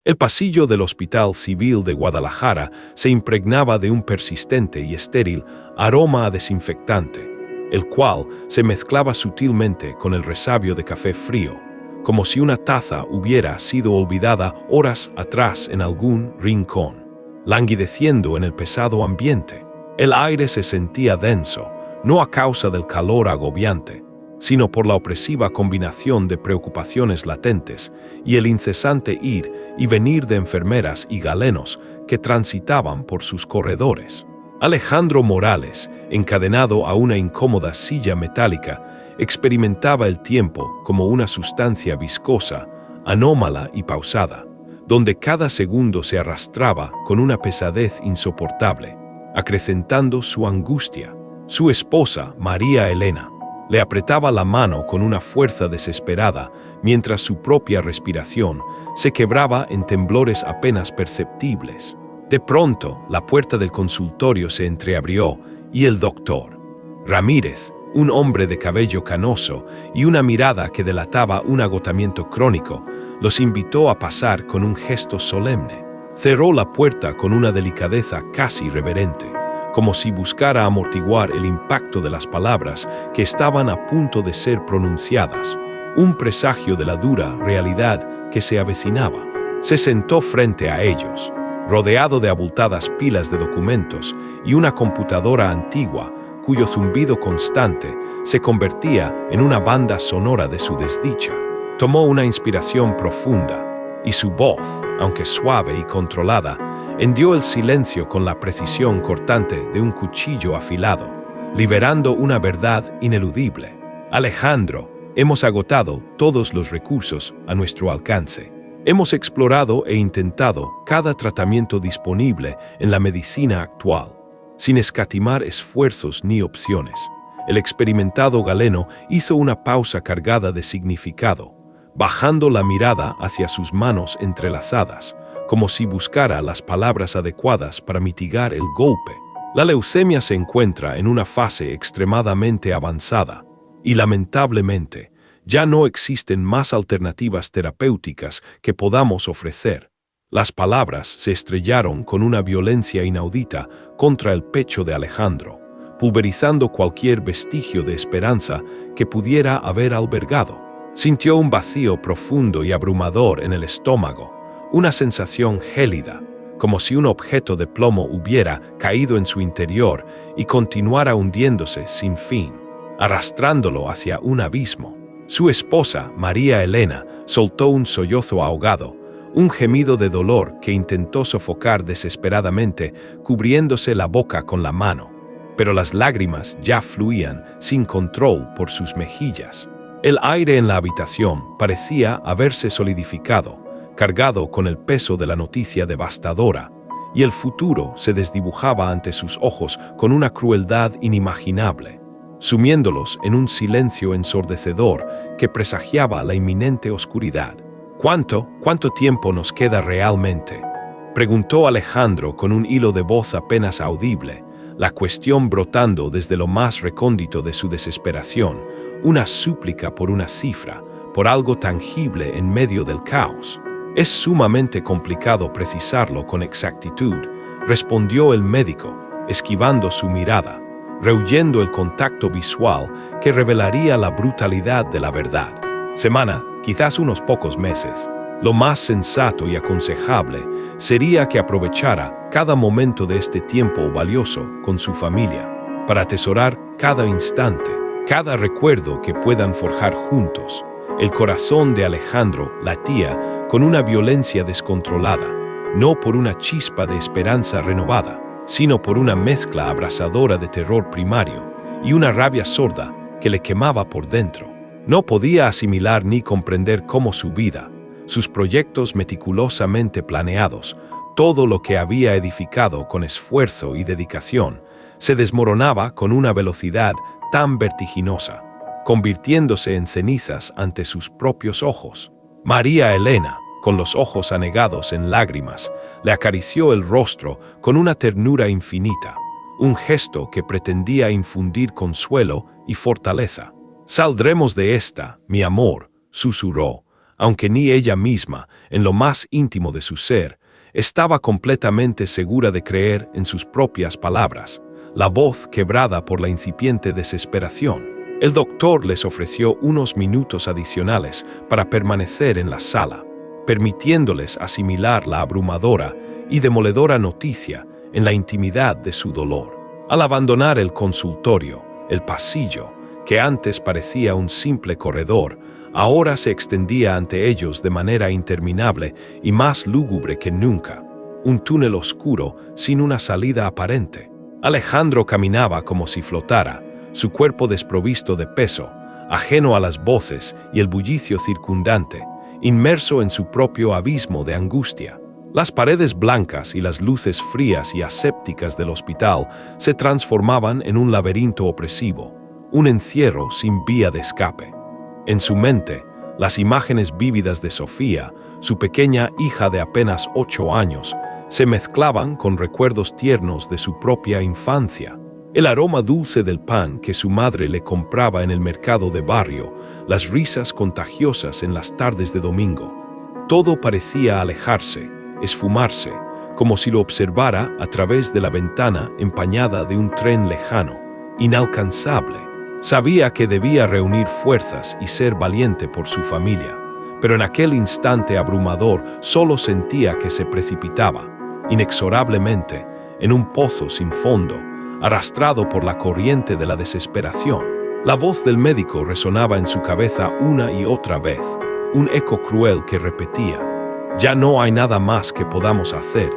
El pasillo del Hospital Civil de Guadalajara se impregnaba de un persistente y estéril aroma a desinfectante, el cual se mezclaba sutilmente con el resabio de café frío, como si una taza hubiera sido olvidada horas atrás en algún rincón. Languideciendo en el pesado ambiente, el aire se sentía denso, no a causa del calor agobiante, sino por la opresiva combinación de preocupaciones latentes y el incesante ir y venir de enfermeras y galenos que transitaban por sus corredores. Alejandro Morales, encadenado a una incómoda silla metálica, experimentaba el tiempo como una sustancia viscosa, anómala y pausada, donde cada segundo se arrastraba con una pesadez insoportable, acrecentando su angustia. Su esposa, María Elena, le apretaba la mano con una fuerza desesperada, mientras su propia respiración se quebraba en temblores apenas perceptibles. De pronto, la puerta del consultorio se entreabrió y el doctor Ramírez, un hombre de cabello canoso y una mirada que delataba un agotamiento crónico, los invitó a pasar con un gesto solemne. Cerró la puerta con una delicadeza casi reverente, como si buscara amortiguar el impacto de las palabras que estaban a punto de ser pronunciadas, un presagio de la dura realidad que se avecinaba. Se sentó frente a ellos, rodeado de abultadas pilas de documentos y una computadora antigua cuyo zumbido constante se convertía en una banda sonora de su desdicha. Tomó una inspiración profunda, y su voz, aunque suave y controlada, hendió el silencio con la precisión cortante de un cuchillo afilado, liberando una verdad ineludible. Alejandro, hemos agotado todos los recursos a nuestro alcance. Hemos explorado e intentado cada tratamiento disponible en la medicina actual, sin escatimar esfuerzos ni opciones. El experimentado galeno hizo una pausa cargada de significado, bajando la mirada hacia sus manos entrelazadas, como si buscara las palabras adecuadas para mitigar el golpe. La leucemia se encuentra en una fase extremadamente avanzada y, lamentablemente, ya no existen más alternativas terapéuticas que podamos ofrecer. Las palabras se estrellaron con una violencia inaudita contra el pecho de Alejandro, pulverizando cualquier vestigio de esperanza que pudiera haber albergado. Sintió un vacío profundo y abrumador en el estómago, una sensación gélida, como si un objeto de plomo hubiera caído en su interior y continuara hundiéndose sin fin, arrastrándolo hacia un abismo. Su esposa, María Elena, soltó un sollozo ahogado, un gemido de dolor que intentó sofocar desesperadamente, cubriéndose la boca con la mano, pero las lágrimas ya fluían sin control por sus mejillas. El aire en la habitación parecía haberse solidificado, cargado con el peso de la noticia devastadora, y el futuro se desdibujaba ante sus ojos con una crueldad inimaginable, sumiéndolos en un silencio ensordecedor que presagiaba la inminente oscuridad. ¿Cuánto tiempo nos queda realmente?, preguntó Alejandro con un hilo de voz apenas audible, la cuestión brotando desde lo más recóndito de su desesperación, una súplica por una cifra, por algo tangible en medio del caos. Es sumamente complicado precisarlo con exactitud, respondió el médico, esquivando su mirada, rehuyendo el contacto visual que revelaría la brutalidad de la verdad. Semana, quizás unos pocos meses. Lo más sensato y aconsejable sería que aprovechara cada momento de este tiempo valioso con su familia, para atesorar cada instante, cada recuerdo que puedan forjar juntos. El corazón de Alejandro latía con una violencia descontrolada, no por una chispa de esperanza renovada, sino por una mezcla abrasadora de terror primario y una rabia sorda que le quemaba por dentro. No podía asimilar ni comprender cómo su vida, sus proyectos meticulosamente planeados, todo lo que había edificado con esfuerzo y dedicación, se desmoronaba con una velocidad tan vertiginosa, convirtiéndose en cenizas ante sus propios ojos. María Elena, con los ojos anegados en lágrimas, le acarició el rostro con una ternura infinita, un gesto que pretendía infundir consuelo y fortaleza. «Saldremos de esta, mi amor», susurró, aunque ni ella misma, en lo más íntimo de su ser, estaba completamente segura de creer en sus propias palabras, la voz quebrada por la incipiente desesperación. El doctor les ofreció unos minutos adicionales para permanecer en la sala, permitiéndoles asimilar la abrumadora y demoledora noticia en la intimidad de su dolor. Al abandonar el consultorio, el pasillo, que antes parecía un simple corredor, ahora se extendía ante ellos de manera interminable y más lúgubre que nunca. Un túnel oscuro sin una salida aparente. Alejandro caminaba como si flotara, su cuerpo desprovisto de peso, ajeno a las voces y el bullicio circundante, inmerso en su propio abismo de angustia. Las paredes blancas y las luces frías y asépticas del hospital se transformaban en un laberinto opresivo, un encierro sin vía de escape. En su mente, las imágenes vívidas de Sofía, su pequeña hija de apenas 8 años, se mezclaban con recuerdos tiernos de su propia infancia. El aroma dulce del pan que su madre le compraba en el mercado de barrio, las risas contagiosas en las tardes de domingo. Todo parecía alejarse, esfumarse, como si lo observara a través de la ventana empañada de un tren lejano, inalcanzable. Sabía que debía reunir fuerzas y ser valiente por su familia, pero en aquel instante abrumador solo sentía que se precipitaba, inexorablemente, en un pozo sin fondo, arrastrado por la corriente de la desesperación. La voz del médico resonaba en su cabeza una y otra vez, un eco cruel que repetía: «Ya no hay nada más que podamos hacer».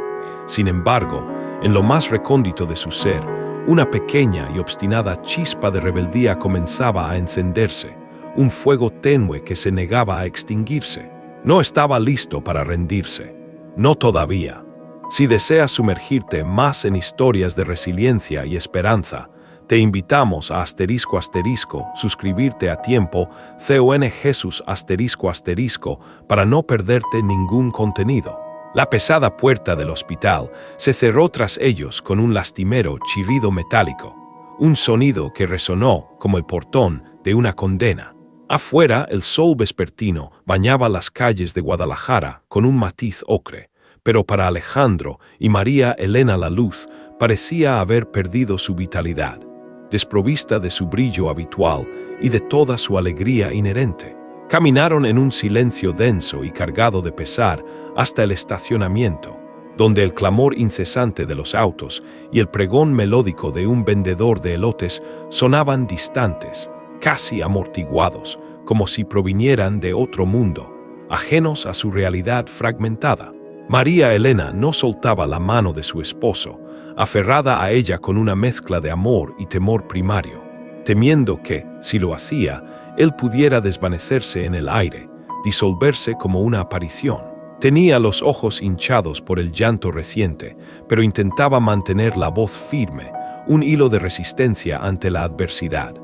Sin embargo, en lo más recóndito de su ser, una pequeña y obstinada chispa de rebeldía comenzaba a encenderse, un fuego tenue que se negaba a extinguirse. No estaba listo para rendirse. No todavía. Si deseas sumergirte más en historias de resiliencia y esperanza, te invitamos a *** suscribirte a tiempo CON Jesús *** para no perderte ningún contenido. La pesada puerta del hospital se cerró tras ellos con un lastimero chirrido metálico, un sonido que resonó como el portón de una condena. Afuera, el sol vespertino bañaba las calles de Guadalajara con un matiz ocre, pero para Alejandro y María Elena la luz parecía haber perdido su vitalidad, desprovista de su brillo habitual y de toda su alegría inherente. Caminaron en un silencio denso y cargado de pesar hasta el estacionamiento, donde el clamor incesante de los autos y el pregón melódico de un vendedor de elotes sonaban distantes, casi amortiguados, como si provinieran de otro mundo, ajenos a su realidad fragmentada. María Elena no soltaba la mano de su esposo, aferrada a ella con una mezcla de amor y temor primario, temiendo que, si lo hacía, él pudiera desvanecerse en el aire, disolverse como una aparición. Tenía los ojos hinchados por el llanto reciente, pero intentaba mantener la voz firme, un hilo de resistencia ante la adversidad.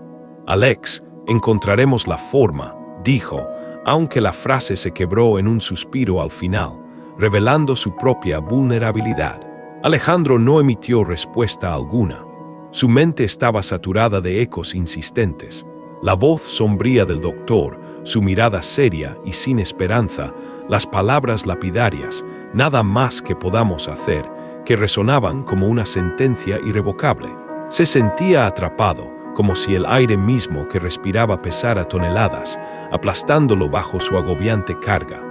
«Alex, encontraremos la forma», dijo, aunque la frase se quebró en un suspiro al final, revelando su propia vulnerabilidad. Alejandro no emitió respuesta alguna. Su mente estaba saturada de ecos insistentes. La voz sombría del doctor, su mirada seria y sin esperanza, las palabras lapidarias, «nada más que podamos hacer», que resonaban como una sentencia irrevocable. Se sentía atrapado, como si el aire mismo que respiraba pesara toneladas, aplastándolo bajo su agobiante carga.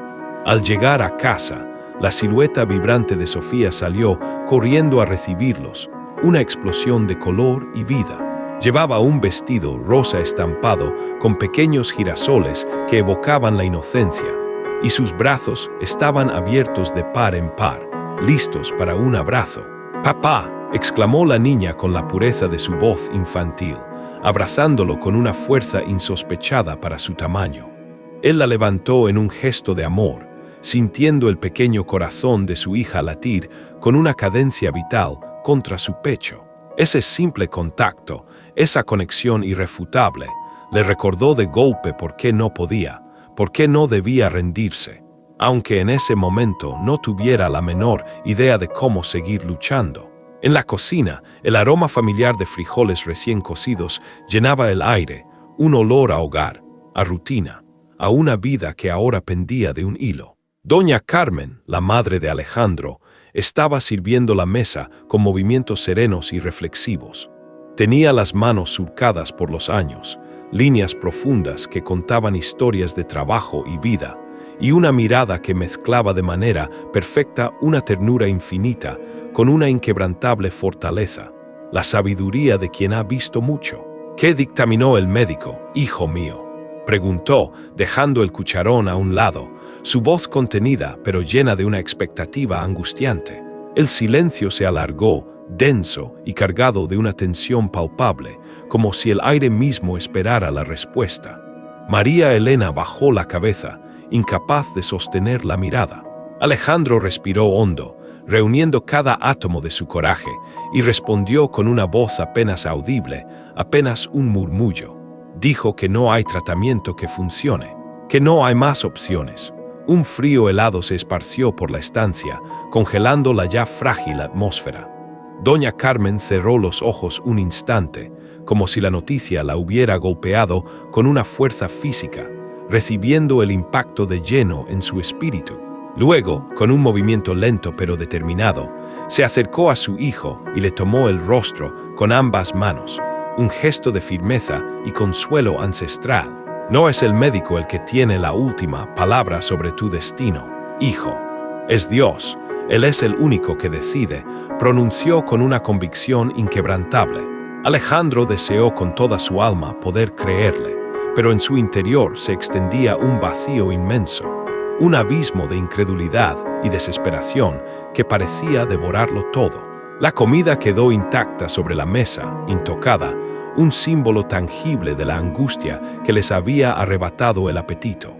Al llegar a casa, la silueta vibrante de Sofía salió corriendo a recibirlos, una explosión de color y vida. Llevaba un vestido rosa estampado con pequeños girasoles que evocaban la inocencia, y sus brazos estaban abiertos de par en par, listos para un abrazo. «¡Papá!», exclamó la niña con la pureza de su voz infantil, abrazándolo con una fuerza insospechada para su tamaño. Él la levantó en un gesto de amor, sintiendo el pequeño corazón de su hija latir con una cadencia vital contra su pecho. Ese simple contacto, esa conexión irrefutable, le recordó de golpe por qué no podía, por qué no debía rendirse, aunque en ese momento no tuviera la menor idea de cómo seguir luchando. En la cocina, el aroma familiar de frijoles recién cocidos llenaba el aire, un olor a hogar, a rutina. a una vida que ahora pendía de un hilo. Doña Carmen, la madre de Alejandro, estaba sirviendo la mesa con movimientos serenos y reflexivos. Tenía las manos surcadas por los años, líneas profundas que contaban historias de trabajo y vida, y una mirada que mezclaba de manera perfecta una ternura infinita con una inquebrantable fortaleza, la sabiduría de quien ha visto mucho. ¿Qué dictaminó el médico, hijo mío?, preguntó, dejando el cucharón a un lado, su voz contenida pero llena de una expectativa angustiante. El silencio se alargó, denso y cargado de una tensión palpable, como si el aire mismo esperara la respuesta. María Elena bajó la cabeza, incapaz de sostener la mirada. Alejandro respiró hondo, reuniendo cada átomo de su coraje, y respondió con una voz apenas audible, apenas un murmullo. Dijo que no hay tratamiento que funcione, que no hay más opciones. Un frío helado se esparció por la estancia, congelando la ya frágil atmósfera. Doña Carmen cerró los ojos un instante, como si la noticia la hubiera golpeado con una fuerza física, recibiendo el impacto de lleno en su espíritu. Luego, con un movimiento lento pero determinado, se acercó a su hijo y le tomó el rostro con ambas manos, un gesto de firmeza y consuelo ancestral. No es el médico el que tiene la última palabra sobre tu destino, hijo. Es Dios. Él es el único que decide, pronunció con una convicción inquebrantable. Alejandro deseó con toda su alma poder creerle, pero en su interior se extendía un vacío inmenso, un abismo de incredulidad y desesperación que parecía devorarlo todo. La comida quedó intacta sobre la mesa, intocada, un símbolo tangible de la angustia que les había arrebatado el apetito.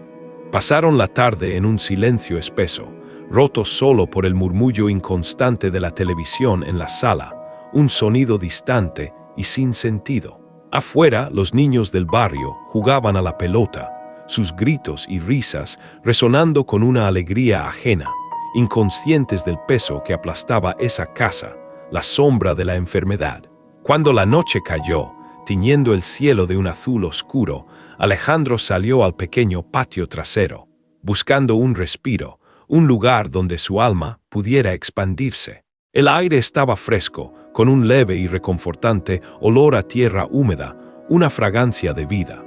Pasaron la tarde en un silencio espeso, roto solo por el murmullo inconstante de la televisión en la sala, un sonido distante y sin sentido. Afuera, los niños del barrio jugaban a la pelota, sus gritos y risas resonando con una alegría ajena, inconscientes del peso que aplastaba esa casa, la sombra de la enfermedad. Cuando la noche cayó, tiñendo el cielo de un azul oscuro, Alejandro salió al pequeño patio trasero, buscando un respiro, un lugar donde su alma pudiera expandirse. El aire estaba fresco, con un leve y reconfortante olor a tierra húmeda, una fragancia de vida.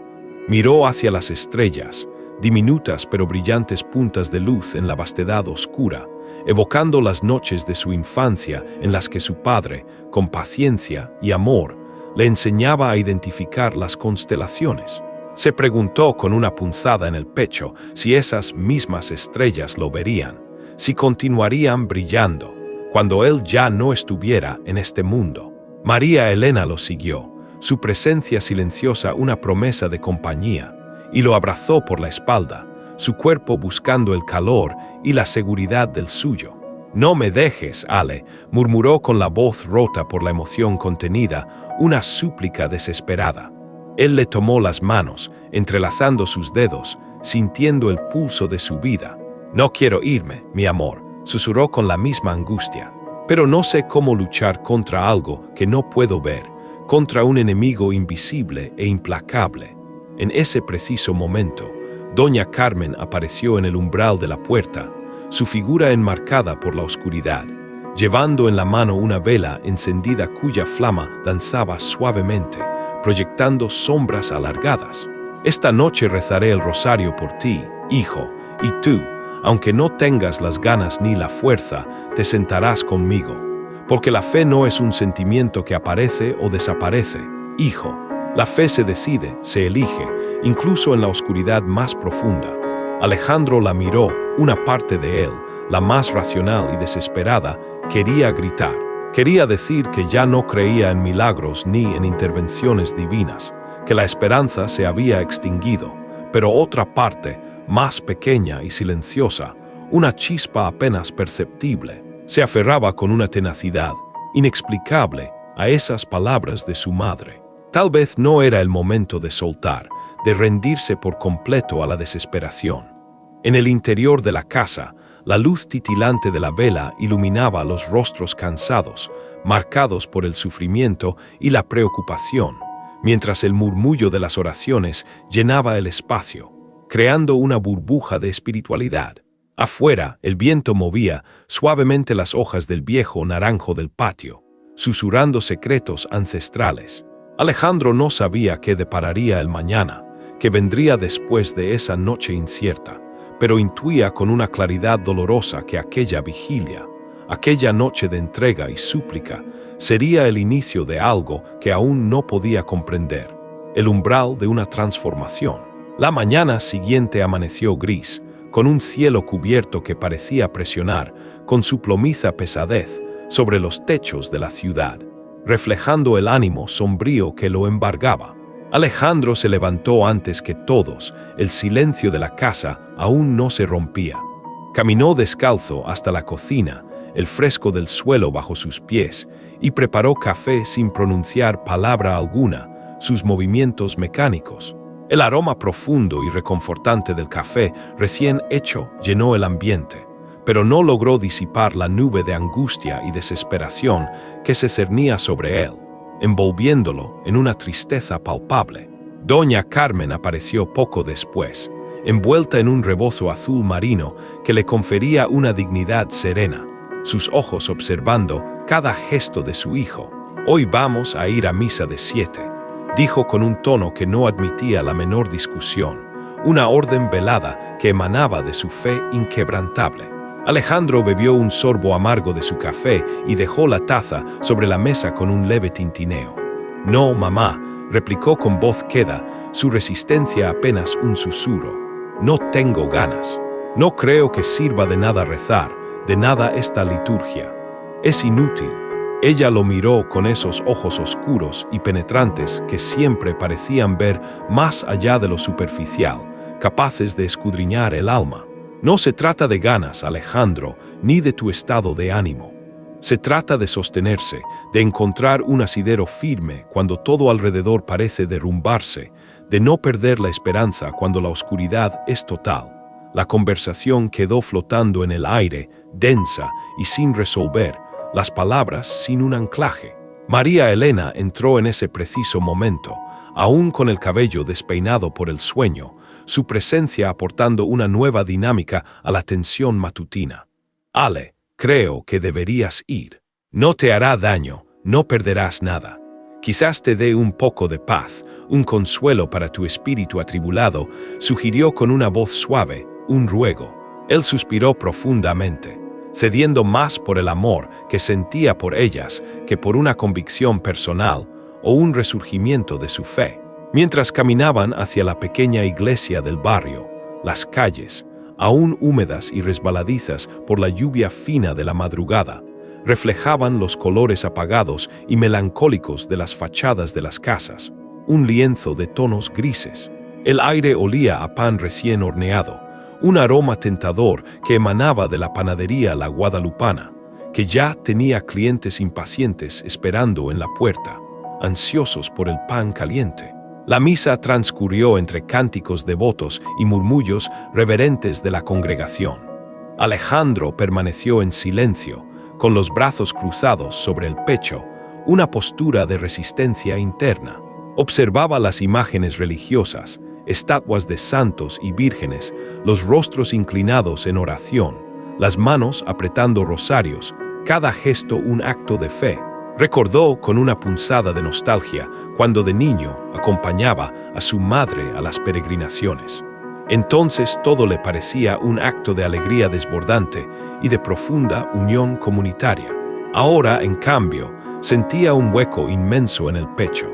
Miró hacia las estrellas, diminutas pero brillantes puntas de luz en la vastedad oscura, evocando las noches de su infancia en las que su padre, con paciencia y amor, le enseñaba a identificar las constelaciones. Se preguntó con una punzada en el pecho si esas mismas estrellas lo verían, si continuarían brillando, cuando él ya no estuviera en este mundo. María Elena lo siguió, su presencia silenciosa una promesa de compañía, y lo abrazó por la espalda, su cuerpo buscando el calor y la seguridad del suyo. «No me dejes, Ale», murmuró con la voz rota por la emoción contenida, una súplica desesperada. Él le tomó las manos, entrelazando sus dedos, sintiendo el pulso de su vida. «No quiero irme, mi amor», susurró con la misma angustia. «Pero no sé cómo luchar contra algo que no puedo ver, contra un enemigo invisible e implacable». En ese preciso momento, Doña Carmen apareció en el umbral de la puerta, su figura enmarcada por la oscuridad, llevando en la mano una vela encendida cuya flama danzaba suavemente, proyectando sombras alargadas. «Esta noche rezaré el rosario por ti, hijo, y tú, aunque no tengas las ganas ni la fuerza, te sentarás conmigo, porque la fe no es un sentimiento que aparece o desaparece, hijo. La fe se decide, se elige, incluso en la oscuridad más profunda». Alejandro la miró, una parte de él, la más racional y desesperada, quería gritar. Quería decir que ya no creía en milagros ni en intervenciones divinas, que la esperanza se había extinguido, pero otra parte, más pequeña y silenciosa, una chispa apenas perceptible, se aferraba con una tenacidad inexplicable a esas palabras de su madre. Tal vez no era el momento de soltar, de rendirse por completo a la desesperación. En el interior de la casa, la luz titilante de la vela iluminaba los rostros cansados, marcados por el sufrimiento y la preocupación, mientras el murmullo de las oraciones llenaba el espacio. creando una burbuja de espiritualidad. Afuera, el viento movía suavemente las hojas del viejo naranjo del patio, susurrando secretos ancestrales. Alejandro no sabía qué depararía el mañana, que vendría después de esa noche incierta, pero intuía con una claridad dolorosa que aquella vigilia, aquella noche de entrega y súplica, sería el inicio de algo que aún no podía comprender, el umbral de una transformación. La mañana siguiente amaneció gris, con un cielo cubierto que parecía presionar, con su plomiza pesadez, sobre los techos de la ciudad, reflejando el ánimo sombrío que lo embargaba. Alejandro se levantó antes que todos, el silencio de la casa aún no se rompía. Caminó descalzo hasta la cocina, el fresco del suelo bajo sus pies, y preparó café sin pronunciar palabra alguna, sus movimientos mecánicos. El aroma profundo y reconfortante del café recién hecho llenó el ambiente, pero no logró disipar la nube de angustia y desesperación que se cernía sobre él, envolviéndolo en una tristeza palpable. Doña Carmen apareció poco después, envuelta en un rebozo azul marino que le confería una dignidad serena, sus ojos observando cada gesto de su hijo. «Hoy vamos a ir a misa de 7», dijo con un tono que no admitía la menor discusión, una orden velada que emanaba de su fe inquebrantable. Alejandro bebió un sorbo amargo de su café y dejó la taza sobre la mesa con un leve tintineo. «No, mamá», replicó con voz queda, su resistencia apenas un susurro. «No tengo ganas. No creo que sirva de nada rezar, de nada esta liturgia. Es inútil». Ella lo miró con esos ojos oscuros y penetrantes que siempre parecían ver más allá de lo superficial, capaces de escudriñar el alma. «No se trata de ganas, Alejandro, ni de tu estado de ánimo. Se trata de sostenerse, de encontrar un asidero firme cuando todo alrededor parece derrumbarse, de no perder la esperanza cuando la oscuridad es total». La conversación quedó flotando en el aire, densa y sin resolver, las palabras sin un anclaje. María Elena entró en ese preciso momento, aún con el cabello despeinado por el sueño, su presencia aportando una nueva dinámica a la tensión matutina. «Ale, creo que deberías ir. No te hará daño, no perderás nada. Quizás te dé un poco de paz, un consuelo para tu espíritu atribulado», sugirió con una voz suave, un ruego. Él suspiró profundamente, cediendo más por el amor que sentía por ellas que por una convicción personal o un resurgimiento de su fe. Mientras caminaban hacia la pequeña iglesia del barrio, las calles, aún húmedas y resbaladizas por la lluvia fina de la madrugada, reflejaban los colores apagados y melancólicos de las fachadas de las casas, un lienzo de tonos grises. El aire olía a pan recién horneado, un aroma tentador que emanaba de la panadería La Guadalupana, que ya tenía clientes impacientes esperando en la puerta, ansiosos por el pan caliente. La misa transcurrió entre cánticos devotos y murmullos reverentes de la congregación. Alejandro permaneció en silencio, con los brazos cruzados sobre el pecho, una postura de resistencia interna. Observaba las imágenes religiosas, estatuas de santos y vírgenes, los rostros inclinados en oración, las manos apretando rosarios, cada gesto un acto de fe. Recordó con una punzada de nostalgia cuando de niño acompañaba a su madre a las peregrinaciones. Entonces todo le parecía un acto de alegría desbordante y de profunda unión comunitaria. Ahora, en cambio, sentía un hueco inmenso en el pecho,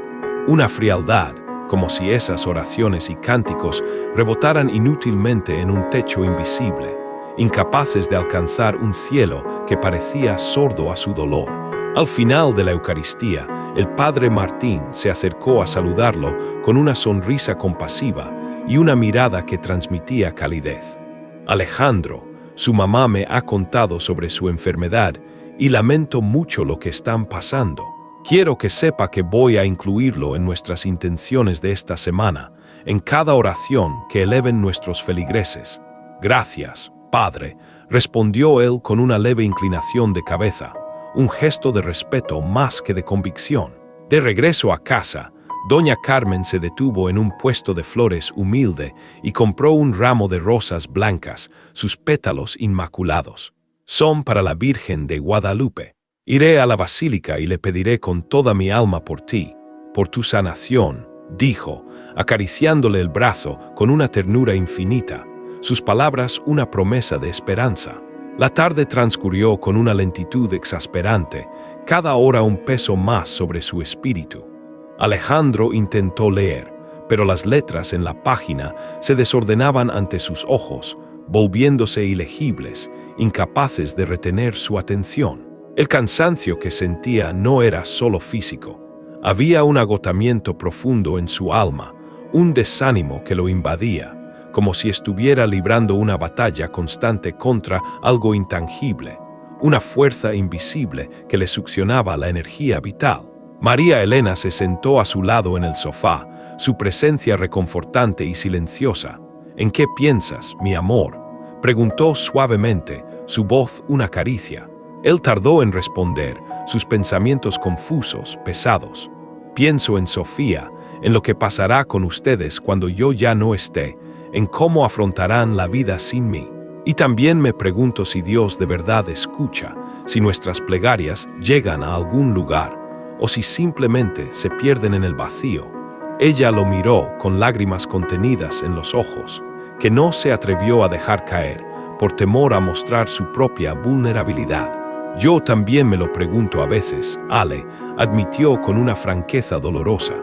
una frialdad, como si esas oraciones y cánticos rebotaran inútilmente en un techo invisible, incapaces de alcanzar un cielo que parecía sordo a su dolor. Al final de la Eucaristía, el padre Martín se acercó a saludarlo con una sonrisa compasiva y una mirada que transmitía calidez. «Alejandro, su mamá me ha contado sobre su enfermedad y lamento mucho lo que están pasando. Quiero que sepa que voy a incluirlo en nuestras intenciones de esta semana, en cada oración que eleven nuestros feligreses». «Gracias, padre», respondió él con una leve inclinación de cabeza, un gesto de respeto más que de convicción. De regreso a casa, Doña Carmen se detuvo en un puesto de flores humilde y compró un ramo de rosas blancas, sus pétalos inmaculados. Son para la Virgen de Guadalupe. Iré a la basílica y le pediré con toda mi alma por ti, por tu sanación, dijo, acariciándole el brazo con una ternura infinita, sus palabras una promesa de esperanza. La tarde transcurrió con una lentitud exasperante, cada hora un peso más sobre su espíritu. Alejandro intentó leer, pero las letras en la página se desordenaban ante sus ojos, volviéndose ilegibles, incapaces de retener su atención. El cansancio que sentía no era solo físico. Había un agotamiento profundo en su alma, un desánimo que lo invadía, como si estuviera librando una batalla constante contra algo intangible, una fuerza invisible que le succionaba la energía vital. María Elena se sentó a su lado en el sofá, su presencia reconfortante y silenciosa. ¿En qué piensas, mi amor?, preguntó suavemente, su voz una caricia. Él tardó en responder, sus pensamientos confusos, pesados. Pienso en Sofía, en lo que pasará con ustedes cuando yo ya no esté, en cómo afrontarán la vida sin mí. Y también me pregunto si Dios de verdad escucha, si nuestras plegarias llegan a algún lugar, o si simplemente se pierden en el vacío. Ella lo miró con lágrimas contenidas en los ojos, que no se atrevió a dejar caer, por temor a mostrar su propia vulnerabilidad. Yo también me lo pregunto a veces, Ale, admitió con una franqueza dolorosa.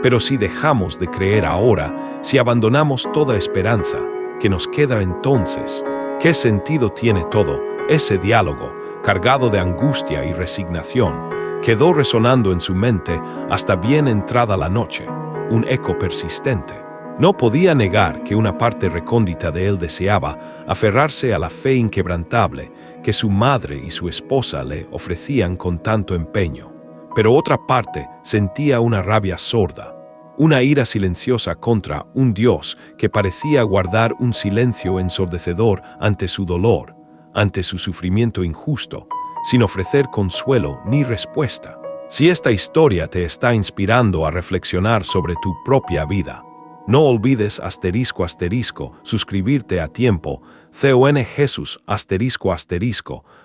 Pero si dejamos de creer ahora, si abandonamos toda esperanza, ¿qué nos queda entonces? ¿Qué sentido tiene todo ese diálogo, cargado de angustia y resignación? Quedó resonando en su mente hasta bien entrada la noche, un eco persistente. No podía negar que una parte recóndita de él deseaba aferrarse a la fe inquebrantable que su madre y su esposa le ofrecían con tanto empeño. Pero otra parte sentía una rabia sorda, una ira silenciosa contra un Dios que parecía guardar un silencio ensordecedor ante su dolor, ante su sufrimiento injusto, sin ofrecer consuelo ni respuesta. Si esta historia te está inspirando a reflexionar sobre tu propia vida, no olvides suscribirte a tiempo, @Jesus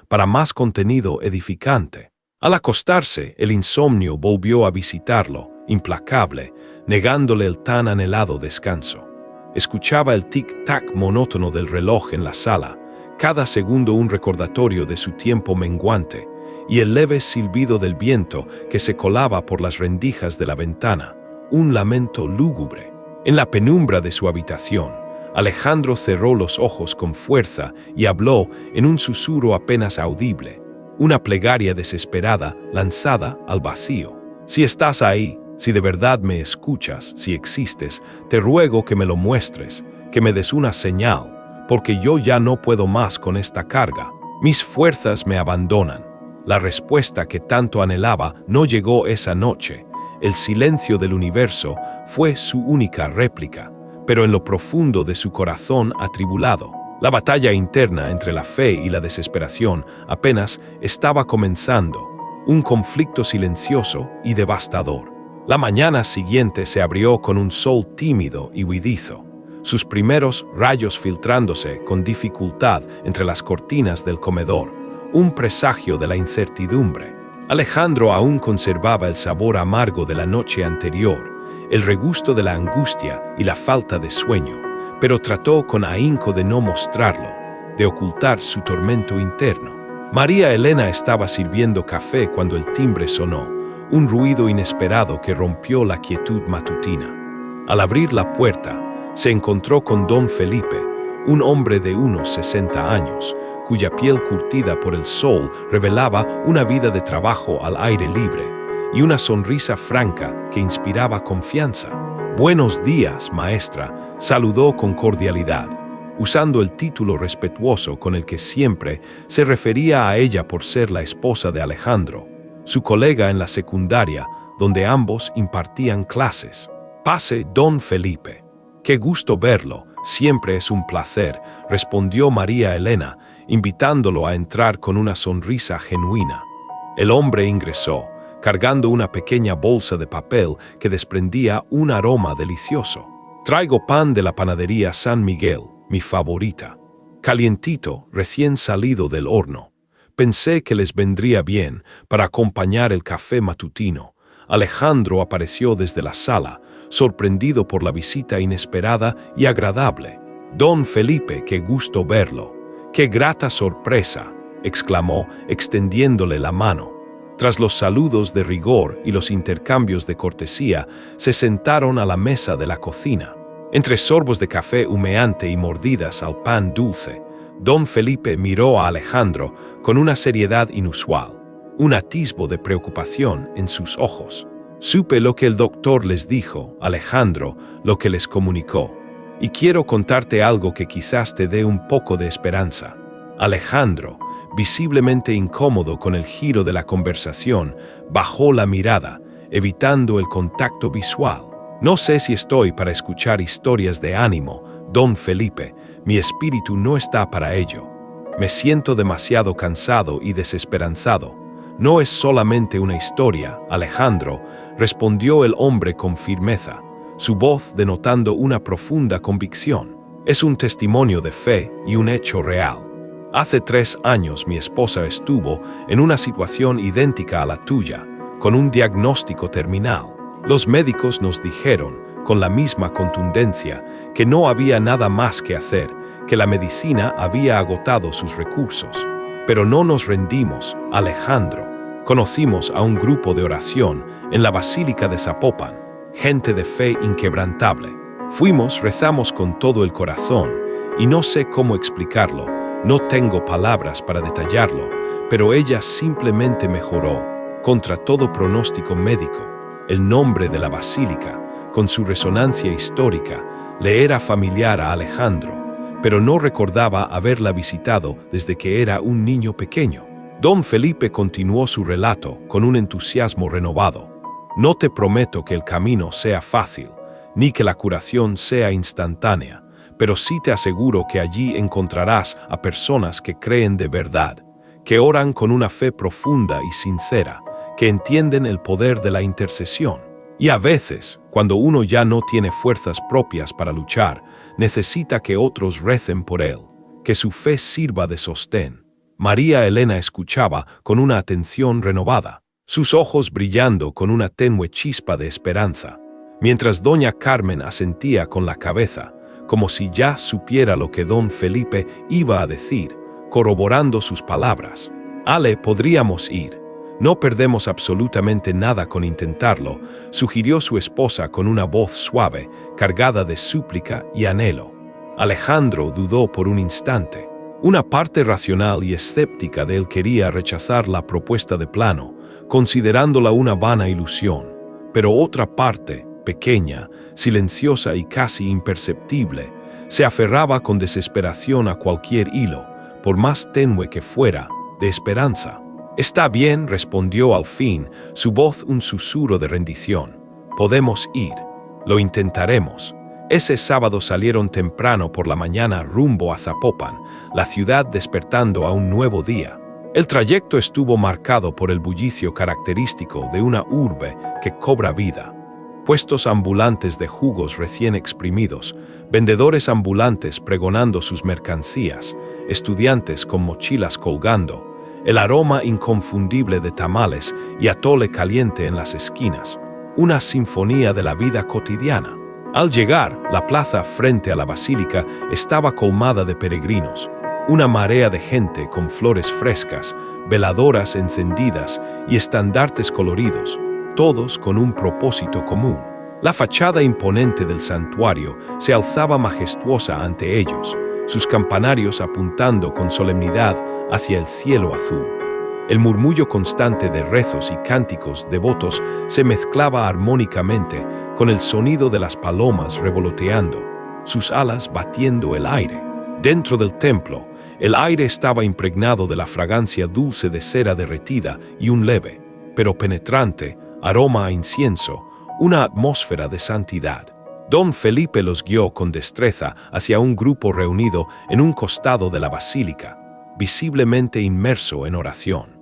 para más contenido edificante. Al acostarse, el insomnio volvió a visitarlo, implacable, negándole el tan anhelado descanso. Escuchaba el tic-tac monótono del reloj en la sala, cada segundo un recordatorio de su tiempo menguante, y el leve silbido del viento que se colaba por las rendijas de la ventana, un lamento lúgubre. En la penumbra de su habitación, Alejandro cerró los ojos con fuerza y habló en un susurro apenas audible, una plegaria desesperada lanzada al vacío. Si estás ahí, si de verdad me escuchas, si existes, te ruego que me lo muestres, que me des una señal, porque yo ya no puedo más con esta carga. Mis fuerzas me abandonan. La respuesta que tanto anhelaba no llegó esa noche. El silencio del universo fue su única réplica, pero en lo profundo de su corazón atribulado, la batalla interna entre la fe y la desesperación apenas estaba comenzando, un conflicto silencioso y devastador. La mañana siguiente se abrió con un sol tímido y huidizo, sus primeros rayos filtrándose con dificultad entre las cortinas del comedor, un presagio de la incertidumbre. Alejandro aún conservaba el sabor amargo de la noche anterior, el regusto de la angustia y la falta de sueño, pero trató con ahínco de no mostrarlo, de ocultar su tormento interno. María Elena estaba sirviendo café cuando el timbre sonó, un ruido inesperado que rompió la quietud matutina. Al abrir la puerta, se encontró con don Felipe, un hombre de unos 60 años, cuya piel curtida por el sol revelaba una vida de trabajo al aire libre y una sonrisa franca que inspiraba confianza. «Buenos días, maestra», saludó con cordialidad, usando el título respetuoso con el que siempre se refería a ella por ser la esposa de Alejandro, su colega en la secundaria, donde ambos impartían clases. «Pase, don Felipe. Qué gusto verlo, siempre es un placer», respondió María Elena, invitándolo a entrar con una sonrisa genuina. El hombre ingresó, cargando una pequeña bolsa de papel que desprendía un aroma delicioso. Traigo pan de la panadería San Miguel, mi favorita. Calientito, recién salido del horno. Pensé que les vendría bien para acompañar el café matutino. Alejandro apareció desde la sala, sorprendido por la visita inesperada y agradable. «Don Felipe, qué gusto verlo. ¡Qué grata sorpresa!», exclamó, extendiéndole la mano. Tras los saludos de rigor y los intercambios de cortesía, se sentaron a la mesa de la cocina. Entre sorbos de café humeante y mordidas al pan dulce, don Felipe miró a Alejandro con una seriedad inusual, un atisbo de preocupación en sus ojos. «Supe lo que el doctor les dijo, Alejandro, lo que les comunicó. Y quiero contarte algo que quizás te dé un poco de esperanza». Alejandro, visiblemente incómodo con el giro de la conversación, bajó la mirada, evitando el contacto visual. «No sé si estoy para escuchar historias de ánimo, don Felipe, mi espíritu no está para ello. Me siento demasiado cansado y desesperanzado». «No es solamente una historia, Alejandro», respondió el hombre con firmeza, su voz denotando una profunda convicción. «Es un testimonio de fe y un hecho real. Hace 3 años mi esposa estuvo en una situación idéntica a la tuya, con un diagnóstico terminal. Los médicos nos dijeron, con la misma contundencia, que no había nada más que hacer, que la medicina había agotado sus recursos. Pero no nos rendimos, Alejandro. Conocimos a un grupo de oración en la Basílica de Zapopan, gente de fe inquebrantable. Fuimos, rezamos con todo el corazón, y no sé cómo explicarlo, no tengo palabras para detallarlo, pero ella simplemente mejoró, contra todo pronóstico médico. El nombre de la basílica, con su resonancia histórica, le era familiar a Alejandro, pero no recordaba haberla visitado desde que era un niño pequeño. Don Felipe continuó su relato con un entusiasmo renovado. «No te prometo que el camino sea fácil, ni que la curación sea instantánea, pero sí te aseguro que allí encontrarás a personas que creen de verdad, que oran con una fe profunda y sincera, que entienden el poder de la intercesión. Y a veces, cuando uno ya no tiene fuerzas propias para luchar, necesita que otros recen por él, que su fe sirva de sostén». María Elena escuchaba con una atención renovada, sus ojos brillando con una tenue chispa de esperanza, mientras doña Carmen asentía con la cabeza, como si ya supiera lo que don Felipe iba a decir, corroborando sus palabras. «Ale, podríamos ir. No perdemos absolutamente nada con intentarlo», sugirió su esposa con una voz suave, cargada de súplica y anhelo. Alejandro dudó por un instante. Una parte racional y escéptica de él quería rechazar la propuesta de plano, considerándola una vana ilusión, pero otra parte, pequeña, silenciosa y casi imperceptible, se aferraba con desesperación a cualquier hilo, por más tenue que fuera, de esperanza. «Está bien», respondió al fin, su voz un susurro de rendición. «Podemos ir. Lo intentaremos». Ese sábado salieron temprano por la mañana rumbo a Zapopan, la ciudad despertando a un nuevo día. El trayecto estuvo marcado por el bullicio característico de una urbe que cobra vida. Puestos ambulantes de jugos recién exprimidos, vendedores ambulantes pregonando sus mercancías, estudiantes con mochilas colgando, el aroma inconfundible de tamales y atole caliente en las esquinas, una sinfonía de la vida cotidiana. Al llegar, la plaza frente a la basílica estaba colmada de peregrinos, una marea de gente con flores frescas, veladoras encendidas y estandartes coloridos, todos con un propósito común. La fachada imponente del santuario se alzaba majestuosa ante ellos, sus campanarios apuntando con solemnidad hacia el cielo azul. El murmullo constante de rezos y cánticos devotos se mezclaba armónicamente con el sonido de las palomas revoloteando, sus alas batiendo el aire. Dentro del templo, el aire estaba impregnado de la fragancia dulce de cera derretida y un leve, pero penetrante, aroma a incienso, una atmósfera de santidad. Don Felipe los guió con destreza hacia un grupo reunido en un costado de la basílica, visiblemente inmerso en oración.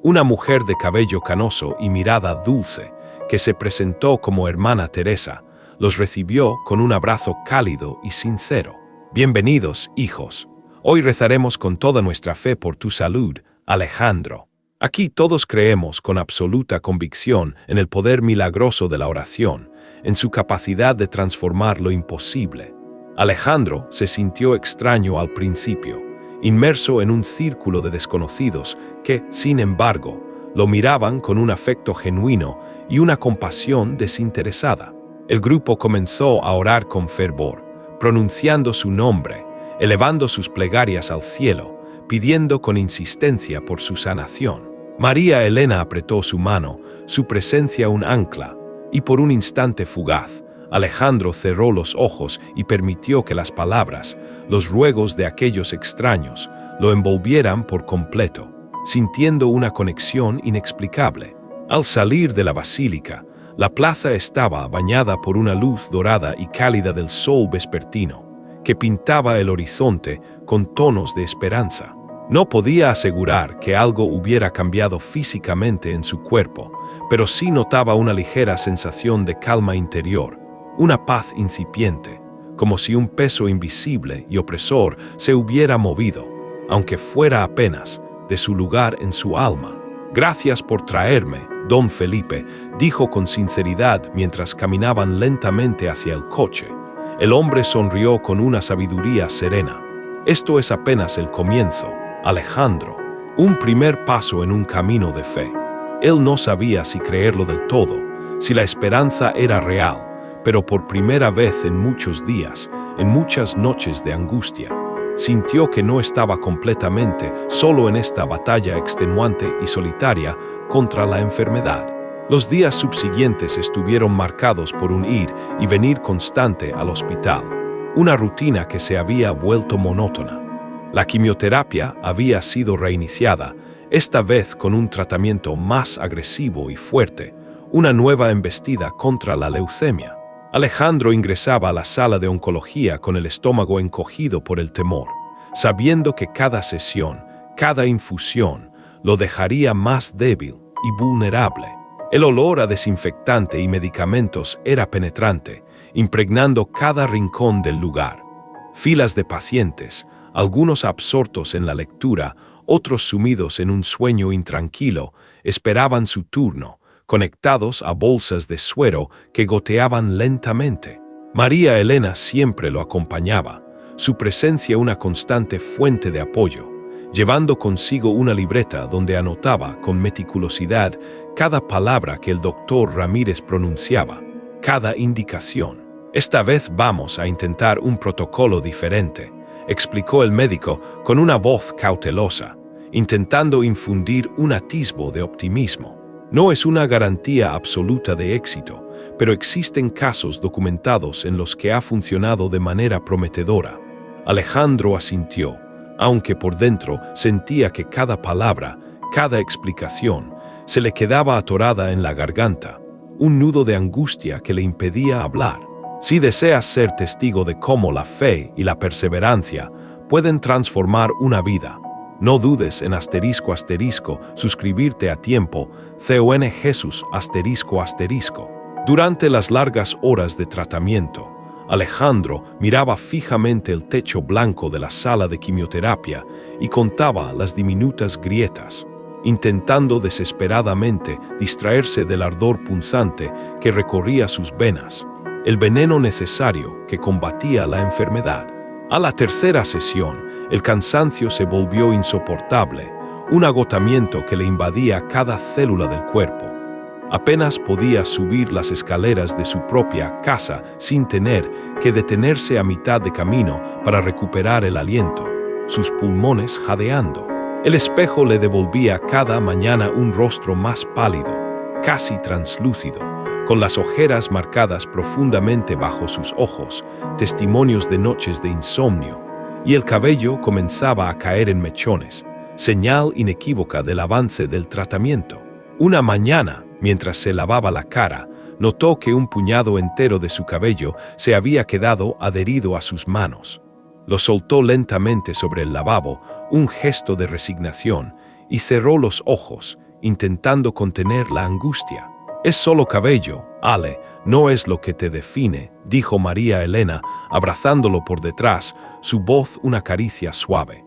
una mujer de cabello canoso y mirada dulce, que se presentó como hermana Teresa, los recibió con un abrazo cálido y sincero. Bienvenidos, hijos. Hoy rezaremos con toda nuestra fe por tu salud, Alejandro. Aquí todos creemos con absoluta convicción en el poder milagroso de la oración, en su capacidad de transformar lo imposible. Alejandro se sintió extraño al principio, inmerso en un círculo de desconocidos que, sin embargo, lo miraban con un afecto genuino y una compasión desinteresada. El grupo comenzó a orar con fervor, pronunciando su nombre, elevando sus plegarias al cielo, pidiendo con insistencia por su sanación. María Elena apretó su mano, su presencia un ancla, y por un instante fugaz, Alejandro cerró los ojos y permitió que las palabras, los ruegos de aquellos extraños, lo envolvieran por completo, sintiendo una conexión inexplicable. Al salir de la basílica, la plaza estaba bañada por una luz dorada y cálida del sol vespertino, que pintaba el horizonte con tonos de esperanza. No podía asegurar que algo hubiera cambiado físicamente en su cuerpo, pero sí notaba una ligera sensación de calma interior, una paz incipiente, como si un peso invisible y opresor se hubiera movido, aunque fuera apenas, de su lugar en su alma. «Gracias por traerme, don Felipe», dijo con sinceridad mientras caminaban lentamente hacia el coche. El hombre sonrió con una sabiduría serena. «Esto es apenas el comienzo, Alejandro, un primer paso en un camino de fe». Él no sabía si creerlo del todo, si la esperanza era real, pero por primera vez en muchos días, en muchas noches de angustia, sintió que no estaba completamente solo en esta batalla extenuante y solitaria contra la enfermedad. Los días subsiguientes estuvieron marcados por un ir y venir constante al hospital, una rutina que se había vuelto monótona. La quimioterapia había sido reiniciada, esta vez con un tratamiento más agresivo y fuerte, una nueva embestida contra la leucemia. Alejandro ingresaba a la sala de oncología con el estómago encogido por el temor, sabiendo que cada sesión, cada infusión, lo dejaría más débil y vulnerable. El olor a desinfectante y medicamentos era penetrante, impregnando cada rincón del lugar. Filas de pacientes, algunos absortos en la lectura, otros sumidos en un sueño intranquilo, esperaban su turno, conectados a bolsas de suero que goteaban lentamente. María Elena siempre lo acompañaba, su presencia una constante fuente de apoyo, llevando consigo una libreta donde anotaba con meticulosidad cada palabra que el doctor Ramírez pronunciaba, cada indicación. «Esta vez vamos a intentar un protocolo diferente», explicó el médico con una voz cautelosa, intentando infundir un atisbo de optimismo. «No es una garantía absoluta de éxito, pero existen casos documentados en los que ha funcionado de manera prometedora». Alejandro asintió, aunque por dentro sentía que cada palabra, cada explicación, se le quedaba atorada en la garganta, un nudo de angustia que le impedía hablar. Si deseas ser testigo de cómo la fe y la perseverancia pueden transformar una vida, no dudes en *** suscribirte a tiempo, CON Jesús ***. Durante las largas horas de tratamiento, Alejandro miraba fijamente el techo blanco de la sala de quimioterapia y contaba las diminutas grietas, intentando desesperadamente distraerse del ardor punzante que recorría sus venas, el veneno necesario que combatía la enfermedad. A la tercera sesión, el cansancio se volvió insoportable, un agotamiento que le invadía cada célula del cuerpo. Apenas podía subir las escaleras de su propia casa sin tener que detenerse a mitad de camino para recuperar el aliento, sus pulmones jadeando. El espejo le devolvía cada mañana un rostro más pálido, casi translúcido, con las ojeras marcadas profundamente bajo sus ojos, testimonios de noches de insomnio, y el cabello comenzaba a caer en mechones, señal inequívoca del avance del tratamiento. Una mañana, mientras se lavaba la cara, notó que un puñado entero de su cabello se había quedado adherido a sus manos. Lo soltó lentamente sobre el lavabo, un gesto de resignación, y cerró los ojos, intentando contener la angustia. «Es solo cabello, Ale, no es lo que te define», dijo María Elena, abrazándolo por detrás, su voz una caricia suave.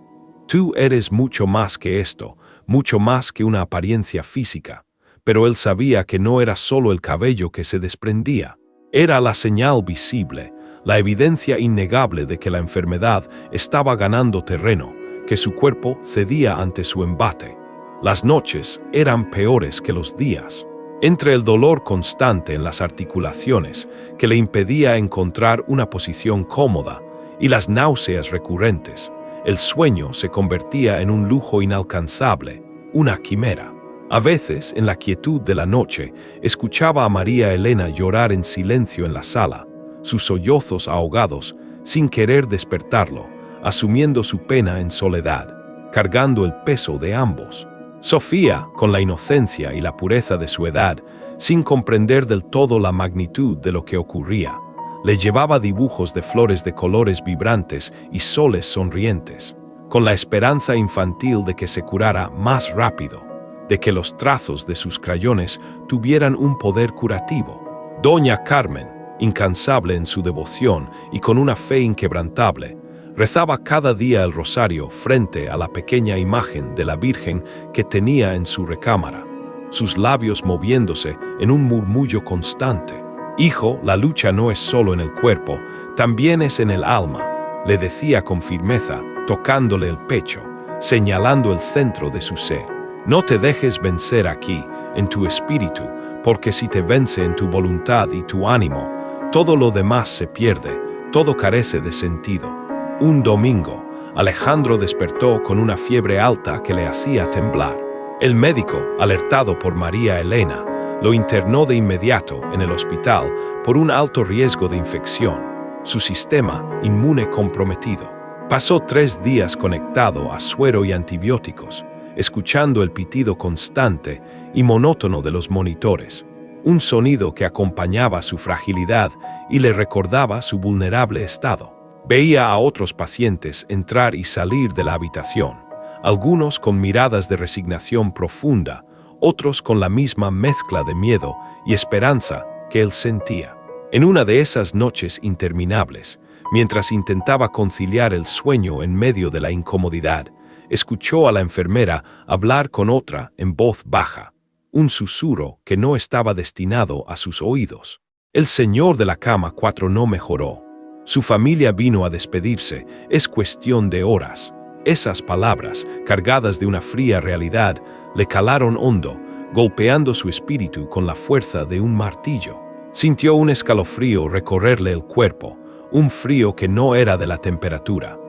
«Tú eres mucho más que esto, mucho más que una apariencia física». Pero él sabía que no era solo el cabello que se desprendía. Era la señal visible, la evidencia innegable de que la enfermedad estaba ganando terreno, que su cuerpo cedía ante su embate. Las noches eran peores que los días. Entre el dolor constante en las articulaciones, que le impedía encontrar una posición cómoda, y las náuseas recurrentes, el sueño se convertía en un lujo inalcanzable, una quimera. A veces, en la quietud de la noche, escuchaba a María Elena llorar en silencio en la sala, sus sollozos ahogados, sin querer despertarlo, asumiendo su pena en soledad, cargando el peso de ambos. Sofía, con la inocencia y la pureza de su edad, sin comprender del todo la magnitud de lo que ocurría, le llevaba dibujos de flores de colores vibrantes y soles sonrientes, con la esperanza infantil de que se curara más rápido, de que los trazos de sus crayones tuvieran un poder curativo. Doña Carmen, incansable en su devoción y con una fe inquebrantable, rezaba cada día el rosario frente a la pequeña imagen de la Virgen que tenía en su recámara, sus labios moviéndose en un murmullo constante. «Hijo, la lucha no es solo en el cuerpo, también es en el alma», le decía con firmeza, tocándole el pecho, señalando el centro de su ser. «No te dejes vencer aquí, en tu espíritu, porque si te vence en tu voluntad y tu ánimo, todo lo demás se pierde, todo carece de sentido». Un domingo, Alejandro despertó con una fiebre alta que le hacía temblar. El médico, alertado por María Elena, lo internó de inmediato en el hospital por un alto riesgo de infección, su sistema inmune comprometido. Pasó 3 días conectado a suero y antibióticos, escuchando el pitido constante y monótono de los monitores, un sonido que acompañaba su fragilidad y le recordaba su vulnerable estado. Veía a otros pacientes entrar y salir de la habitación, algunos con miradas de resignación profunda, otros con la misma mezcla de miedo y esperanza que él sentía. En una de esas noches interminables, mientras intentaba conciliar el sueño en medio de la incomodidad, escuchó a la enfermera hablar con otra en voz baja, un susurro que no estaba destinado a sus oídos. «El señor de la cama 4 no mejoró. Su familia vino a despedirse, es cuestión de horas». Esas palabras, cargadas de una fría realidad, le calaron hondo, golpeando su espíritu con la fuerza de un martillo. Sintió un escalofrío recorrerle el cuerpo, un frío que no era de la temperatura.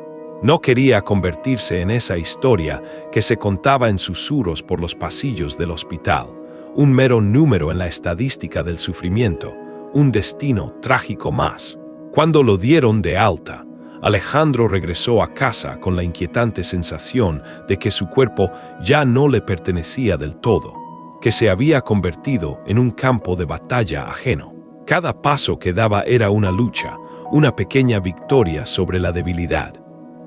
No quería convertirse en esa historia que se contaba en susurros por los pasillos del hospital, un mero número en la estadística del sufrimiento, un destino trágico más. Cuando lo dieron de alta, Alejandro regresó a casa con la inquietante sensación de que su cuerpo ya no le pertenecía del todo, que se había convertido en un campo de batalla ajeno. Cada paso que daba era una lucha, una pequeña victoria sobre la debilidad.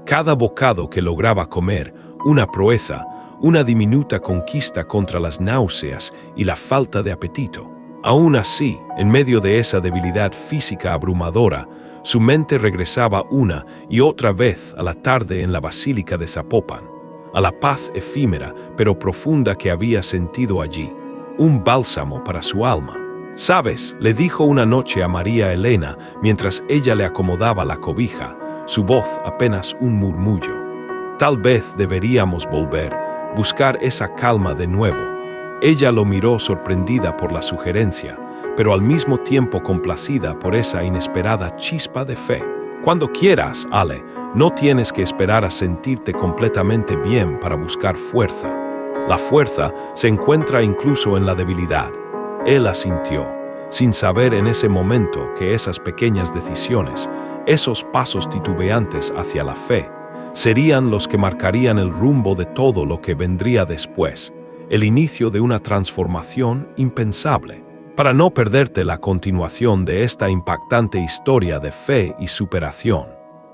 Cada bocado que lograba comer, una proeza, una diminuta conquista contra las náuseas y la falta de apetito. Aún así, en medio de esa debilidad física abrumadora, su mente regresaba una y otra vez a la tarde en la Basílica de Zapopan, a la paz efímera pero profunda que había sentido allí, un bálsamo para su alma. «¿Sabes?», le dijo una noche a María Elena mientras ella le acomodaba la cobija, su voz apenas un murmullo. «Tal vez deberíamos volver, buscar esa calma de nuevo». Ella lo miró sorprendida por la sugerencia, pero al mismo tiempo complacida por esa inesperada chispa de fe. «Cuando quieras, Ale, no tienes que esperar a sentirte completamente bien para buscar fuerza. La fuerza se encuentra incluso en la debilidad». Él asintió, sin saber en ese momento que esas pequeñas decisiones, esos pasos titubeantes hacia la fe, serían los que marcarían el rumbo de todo lo que vendría después, el inicio de una transformación impensable. Para no perderte la continuación de esta impactante historia de fe y superación,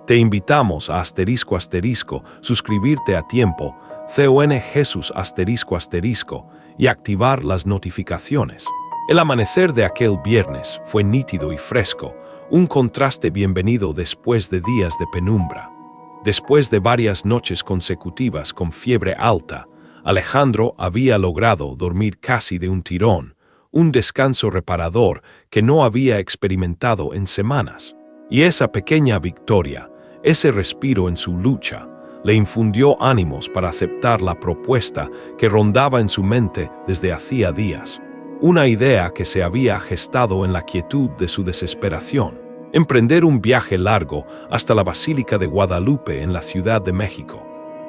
te invitamos a **suscribirte a tiempo, CON Jesús y activar las notificaciones. El amanecer de aquel viernes fue nítido y fresco, un contraste bienvenido después de días de penumbra. Después de varias noches consecutivas con fiebre alta, Alejandro había logrado dormir casi de un tirón, un descanso reparador que no había experimentado en semanas. Y esa pequeña victoria, ese respiro en su lucha, le infundió ánimos para aceptar la propuesta que rondaba en su mente desde hacía días. Una idea que se había gestado en la quietud de su desesperación: emprender un viaje largo hasta la Basílica de Guadalupe en la Ciudad de México.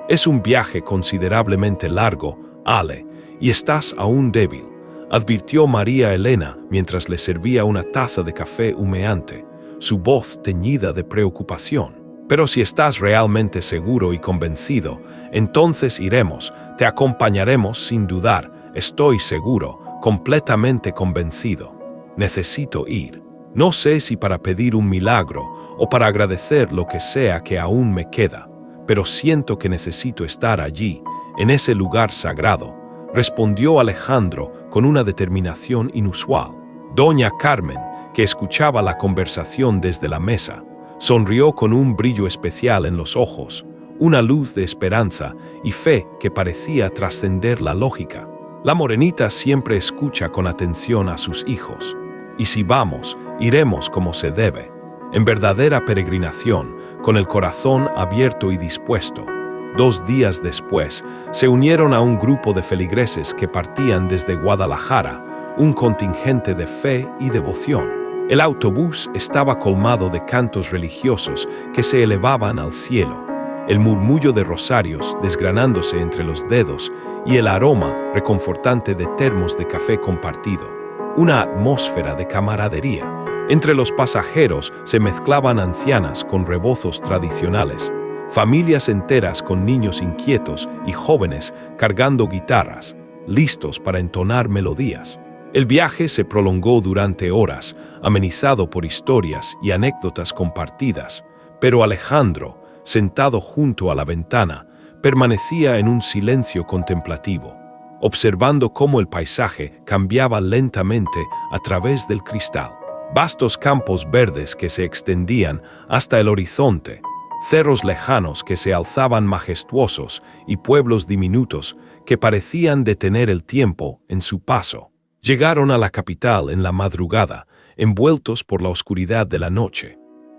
Es un viaje considerablemente largo, Ale, y estás aún débil, advirtió María Elena mientras le servía una taza de café humeante, su voz teñida de preocupación. Pero si estás realmente seguro y convencido, entonces iremos, te acompañaremos sin dudar, estoy seguro, completamente convencido. Necesito ir. No sé si para pedir un milagro o para agradecer lo que sea que aún me queda, pero siento que necesito estar allí, en ese lugar sagrado, respondió Alejandro con una determinación inusual. Doña Carmen, que escuchaba la conversación desde la mesa, sonrió con un brillo especial en los ojos, una luz de esperanza y fe que parecía trascender la lógica. La morenita siempre escucha con atención a sus hijos. Y si vamos, iremos como se debe, en verdadera peregrinación, con el corazón abierto y dispuesto. 2 días después, se unieron a un grupo de feligreses que partían desde Guadalajara, un contingente de fe y devoción. El autobús estaba colmado de cantos religiosos que se elevaban al cielo, el murmullo de rosarios desgranándose entre los dedos y el aroma reconfortante de termos de café compartido. Una atmósfera de camaradería. Entre los pasajeros se mezclaban ancianas con rebozos tradicionales, familias enteras con niños inquietos y jóvenes cargando guitarras, listos para entonar melodías. El viaje se prolongó durante horas, amenizado por historias y anécdotas compartidas, pero Alejandro, sentado junto a la ventana, permanecía en un silencio contemplativo, observando cómo el paisaje cambiaba lentamente a través del cristal. Vastos campos verdes que se extendían hasta el horizonte, cerros lejanos que se alzaban majestuosos y pueblos diminutos que parecían detener el tiempo en su paso. Llegaron a la capital en la madrugada, envueltos por la oscuridad de la noche.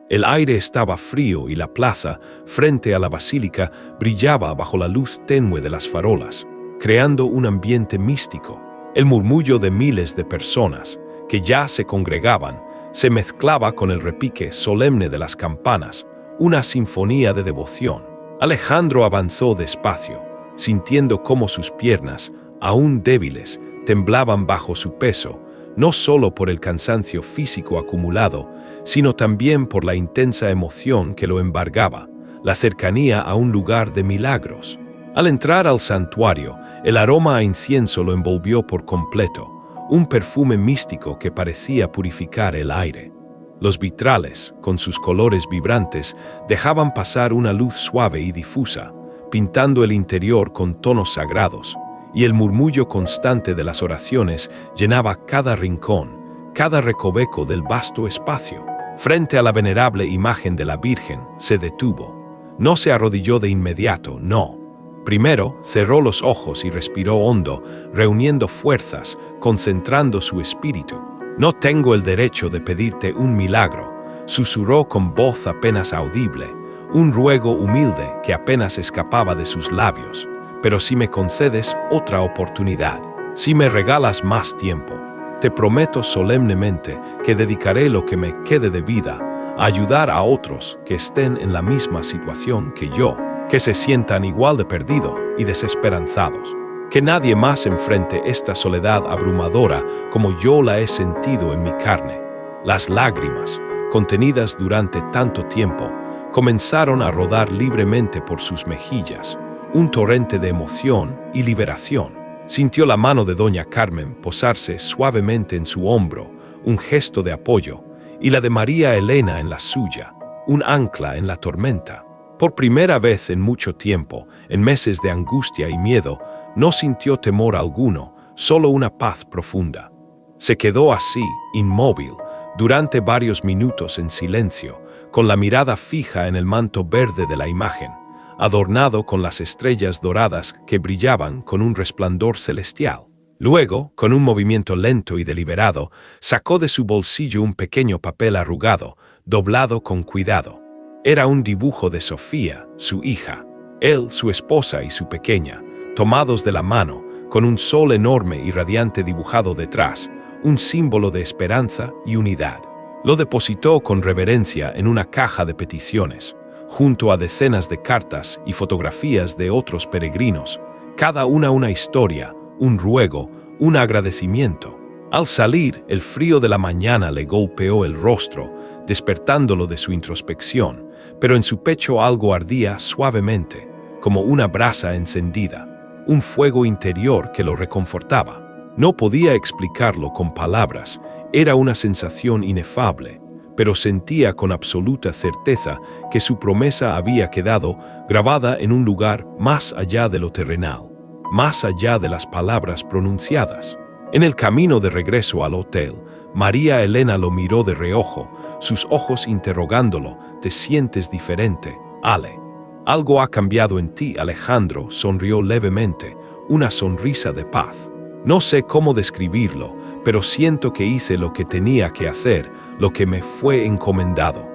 El aire estaba frío y la plaza, frente a la basílica, brillaba bajo la luz tenue de las farolas, creando un ambiente místico. El murmullo de miles de personas, que ya se congregaban, se mezclaba con el repique solemne de las campanas, una sinfonía de devoción. Alejandro avanzó despacio, sintiendo cómo sus piernas, aún débiles, temblaban bajo su peso, no solo por el cansancio físico acumulado, sino también por la intensa emoción que lo embargaba, la cercanía a un lugar de milagros. Al entrar al santuario, el aroma a incienso lo envolvió por completo, un perfume místico que parecía purificar el aire. Los vitrales, con sus colores vibrantes, dejaban pasar una luz suave y difusa, pintando el interior con tonos sagrados, y el murmullo constante de las oraciones llenaba cada rincón, cada recoveco del vasto espacio. Frente a la venerable imagen de la Virgen, se detuvo. No se arrodilló de inmediato, no. Primero, cerró los ojos y respiró hondo, reuniendo fuerzas, concentrando su espíritu. «No tengo el derecho de pedirte un milagro», susurró con voz apenas audible, un ruego humilde que apenas escapaba de sus labios. «Pero si me concedes otra oportunidad, si me regalas más tiempo, te prometo solemnemente que dedicaré lo que me quede de vida a ayudar a otros que estén en la misma situación que yo, que se sientan igual de perdidos y desesperanzados. Que nadie más enfrente esta soledad abrumadora como yo la he sentido en mi carne». Las lágrimas, contenidas durante tanto tiempo, comenzaron a rodar libremente por sus mejillas, un torrente de emoción y liberación. Sintió la mano de doña Carmen posarse suavemente en su hombro, un gesto de apoyo, y la de María Elena en la suya, un ancla en la tormenta. Por primera vez en mucho tiempo, en meses de angustia y miedo, no sintió temor alguno, solo una paz profunda. Se quedó así, inmóvil, durante varios minutos en silencio, con la mirada fija en el manto verde de la imagen, adornado con las estrellas doradas que brillaban con un resplandor celestial. Luego, con un movimiento lento y deliberado, sacó de su bolsillo un pequeño papel arrugado, doblado con cuidado. Era un dibujo de Sofía, su hija, él, su esposa y su pequeña, tomados de la mano, con un sol enorme y radiante dibujado detrás, un símbolo de esperanza y unidad. Lo depositó con reverencia en una caja de peticiones, junto a decenas de cartas y fotografías de otros peregrinos, cada una historia, un ruego, un agradecimiento. Al salir, el frío de la mañana le golpeó el rostro, despertándolo de su introspección, pero en su pecho algo ardía suavemente, como una brasa encendida, un fuego interior que lo reconfortaba. No podía explicarlo con palabras, era una sensación inefable, pero sentía con absoluta certeza que su promesa había quedado grabada en un lugar más allá de lo terrenal, más allá de las palabras pronunciadas. En el camino de regreso al hotel, María Elena lo miró de reojo, sus ojos interrogándolo: «¿Te sientes diferente, Ale?» «Algo ha cambiado en ti, Alejandro», sonrió levemente, una sonrisa de paz. «No sé cómo describirlo, pero siento que hice lo que tenía que hacer, lo que me fue encomendado.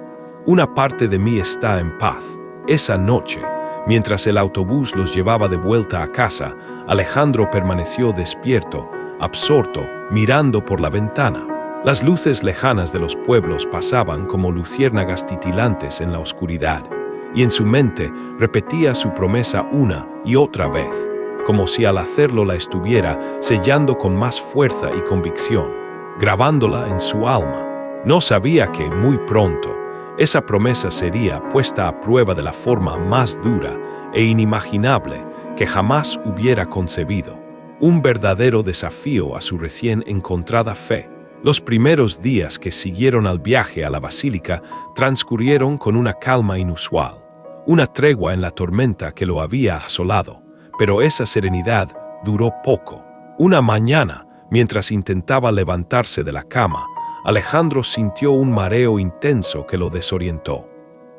Una parte de mí está en paz». Esa noche, mientras el autobús los llevaba de vuelta a casa, Alejandro permaneció despierto, absorto, mirando por la ventana. Las luces lejanas de los pueblos pasaban como luciérnagas titilantes en la oscuridad, y en su mente repetía su promesa una y otra vez, como si al hacerlo la estuviera sellando con más fuerza y convicción, grabándola en su alma. No sabía que, muy pronto, esa promesa sería puesta a prueba de la forma más dura e inimaginable que jamás hubiera concebido. Un verdadero desafío a su recién encontrada fe. Los primeros días que siguieron al viaje a la basílica transcurrieron con una calma inusual, una tregua en la tormenta que lo había asolado, pero esa serenidad duró poco. Una mañana, mientras intentaba levantarse de la cama, Alejandro sintió un mareo intenso que lo desorientó.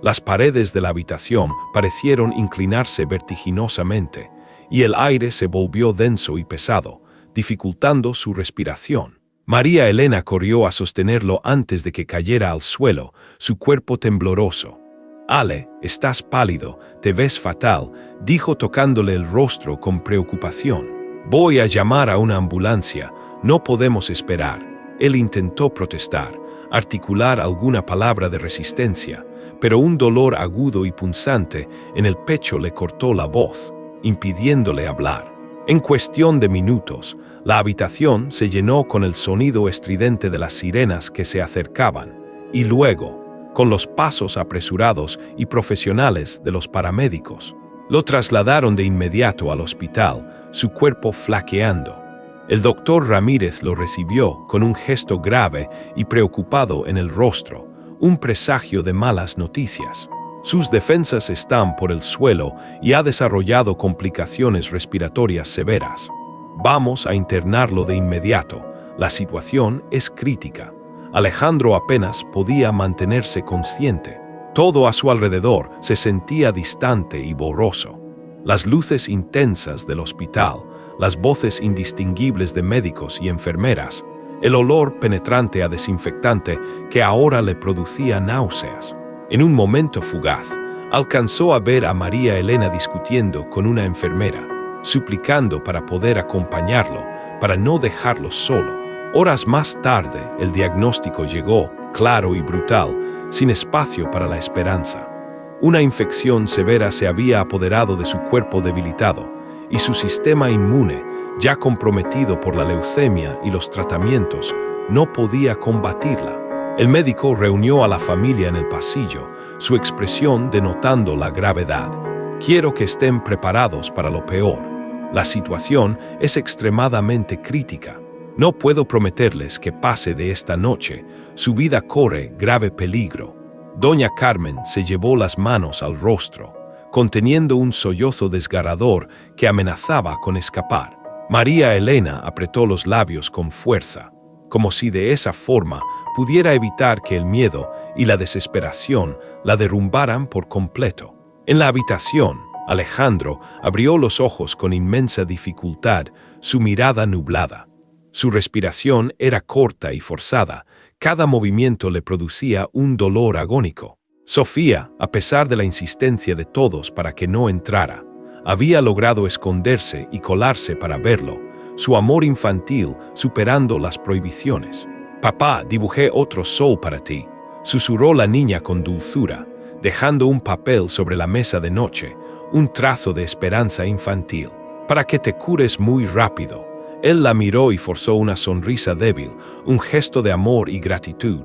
Las paredes de la habitación parecieron inclinarse vertiginosamente, y el aire se volvió denso y pesado, dificultando su respiración. María Elena corrió a sostenerlo antes de que cayera al suelo, su cuerpo tembloroso. «Ale, estás pálido, te ves fatal», dijo tocándole el rostro con preocupación. «Voy a llamar a una ambulancia, no podemos esperar». Él intentó protestar, articular alguna palabra de resistencia, pero un dolor agudo y punzante en el pecho le cortó la voz, impidiéndole hablar. En cuestión de minutos, la habitación se llenó con el sonido estridente de las sirenas que se acercaban, y luego, con los pasos apresurados y profesionales de los paramédicos. Lo trasladaron de inmediato al hospital, su cuerpo flaqueando. El doctor Ramírez lo recibió con un gesto grave y preocupado en el rostro, un presagio de malas noticias. Sus defensas están por el suelo y ha desarrollado complicaciones respiratorias severas. Vamos a internarlo de inmediato. La situación es crítica. Alejandro apenas podía mantenerse consciente. Todo a su alrededor se sentía distante y borroso. Las luces intensas del hospital, las voces indistinguibles de médicos y enfermeras, el olor penetrante a desinfectante que ahora le producía náuseas. En un momento fugaz, alcanzó a ver a María Elena discutiendo con una enfermera, suplicando para poder acompañarlo, para no dejarlo solo. Horas más tarde, el diagnóstico llegó, claro y brutal, sin espacio para la esperanza. Una infección severa se había apoderado de su cuerpo debilitado, y su sistema inmune, ya comprometido por la leucemia y los tratamientos, no podía combatirla. El médico reunió a la familia en el pasillo, su expresión denotando la gravedad. «Quiero que estén preparados para lo peor. La situación es extremadamente crítica. No puedo prometerles que pase de esta noche. Su vida corre grave peligro». Doña Carmen se llevó las manos al rostro. conteniendo un sollozo desgarrador que amenazaba con escapar. María Elena apretó los labios con fuerza, como si de esa forma pudiera evitar que el miedo y la desesperación la derrumbaran por completo. En la habitación, Alejandro abrió los ojos con inmensa dificultad, su mirada nublada. Su respiración era corta y forzada, cada movimiento le producía un dolor agónico. Sofía, a pesar de la insistencia de todos para que no entrara, había logrado esconderse y colarse para verlo, su amor infantil superando las prohibiciones. «Papá, dibujé otro sol para ti», susurró la niña con dulzura, dejando un papel sobre la mesa de noche, un trazo de esperanza infantil. «Para que te cures muy rápido». Él la miró y forzó una sonrisa débil, un gesto de amor y gratitud.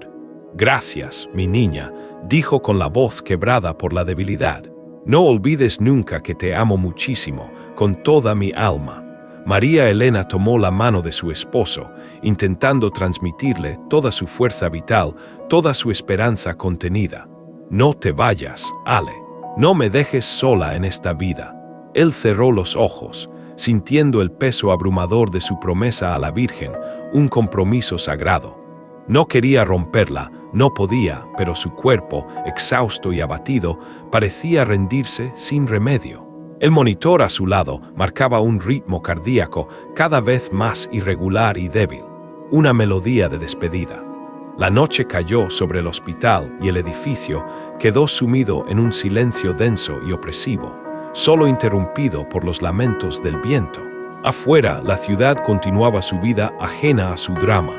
«Gracias, mi niña», dijo con la voz quebrada por la debilidad. «No olvides nunca que te amo muchísimo, con toda mi alma». María Elena tomó la mano de su esposo, intentando transmitirle toda su fuerza vital, toda su esperanza contenida. «No te vayas, Ale. No me dejes sola en esta vida». Él cerró los ojos, sintiendo el peso abrumador de su promesa a la Virgen, un compromiso sagrado. No quería romperla, no podía, pero su cuerpo, exhausto y abatido, parecía rendirse sin remedio. El monitor a su lado marcaba un ritmo cardíaco cada vez más irregular y débil, una melodía de despedida. La noche cayó sobre el hospital y el edificio quedó sumido en un silencio denso y opresivo, solo interrumpido por los lamentos del viento. Afuera, la ciudad continuaba su vida ajena a su drama.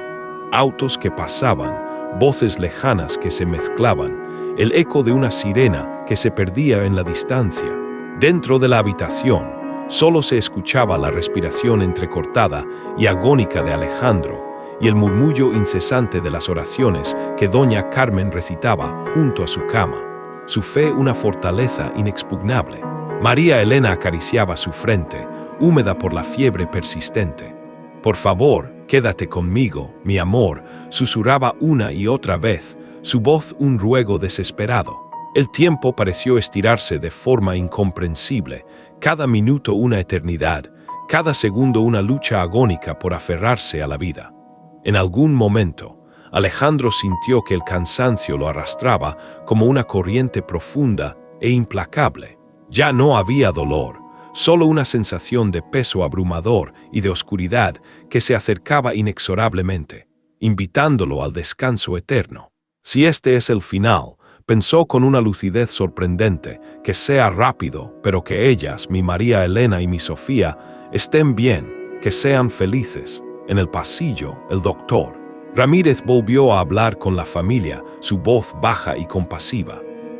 Autos que pasaban, voces lejanas que se mezclaban, el eco de una sirena que se perdía en la distancia. Dentro de la habitación, solo se escuchaba la respiración entrecortada y agónica de Alejandro y el murmullo incesante de las oraciones que doña Carmen recitaba junto a su cama. Su fe una fortaleza inexpugnable. María Elena acariciaba su frente, húmeda por la fiebre persistente. «Por favor, quédate conmigo, mi amor», susurraba una y otra vez, su voz un ruego desesperado. El tiempo pareció estirarse de forma incomprensible, cada minuto una eternidad, cada segundo una lucha agónica por aferrarse a la vida. En algún momento, Alejandro sintió que el cansancio lo arrastraba como una corriente profunda e implacable. Ya no había dolor, solo una sensación de peso abrumador y de oscuridad que se acercaba inexorablemente, invitándolo al descanso eterno. «Si este es el final», pensó con una lucidez sorprendente, «que sea rápido, pero que ellas, mi María Elena y mi Sofía, estén bien, que sean felices». En el pasillo, el doctor Ramírez volvió a hablar con la familia, su voz baja y compasiva.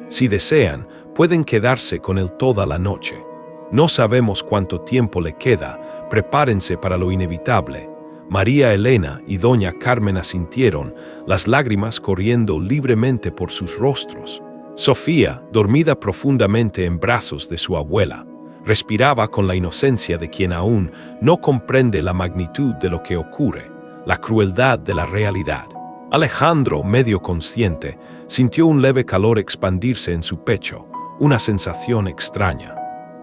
«Si desean, pueden quedarse con él toda la noche. No sabemos cuánto tiempo le queda, prepárense para lo inevitable». María Elena y doña Carmen asintieron, las lágrimas corriendo libremente por sus rostros. Sofía, dormida profundamente en brazos de su abuela, respiraba con la inocencia de quien aún no comprende la magnitud de lo que ocurre, la crueldad de la realidad. Alejandro, medio consciente, sintió un leve calor expandirse en su pecho, una sensación extraña.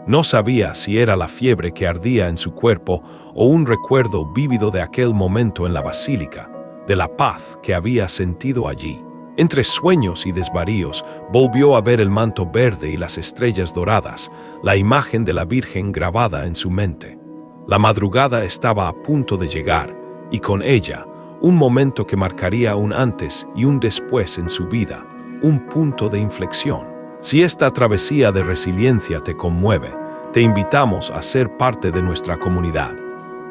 No sabía si era la fiebre que ardía en su cuerpo o un recuerdo vívido de aquel momento en la basílica, de la paz que había sentido allí. Entre sueños y desvaríos, volvió a ver el manto verde y las estrellas doradas, la imagen de la Virgen grabada en su mente. La madrugada estaba a punto de llegar, y con ella, un momento que marcaría un antes y un después en su vida, un punto de inflexión. Si esta travesía de resiliencia te conmueve, te invitamos a ser parte de nuestra comunidad.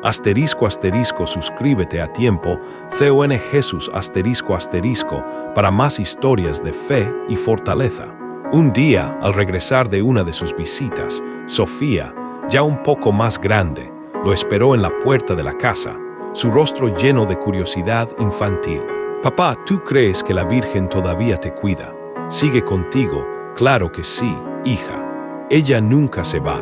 *** suscríbete a tiempo, CON Jesús ** para más historias de fe y fortaleza. Un día, al regresar de una de sus visitas, Sofía, ya un poco más grande, lo esperó en la puerta de la casa, su rostro lleno de curiosidad infantil. «Papá, ¿tú crees que la Virgen todavía te cuida? Sigue contigo». «Claro que sí, hija. Ella nunca se va.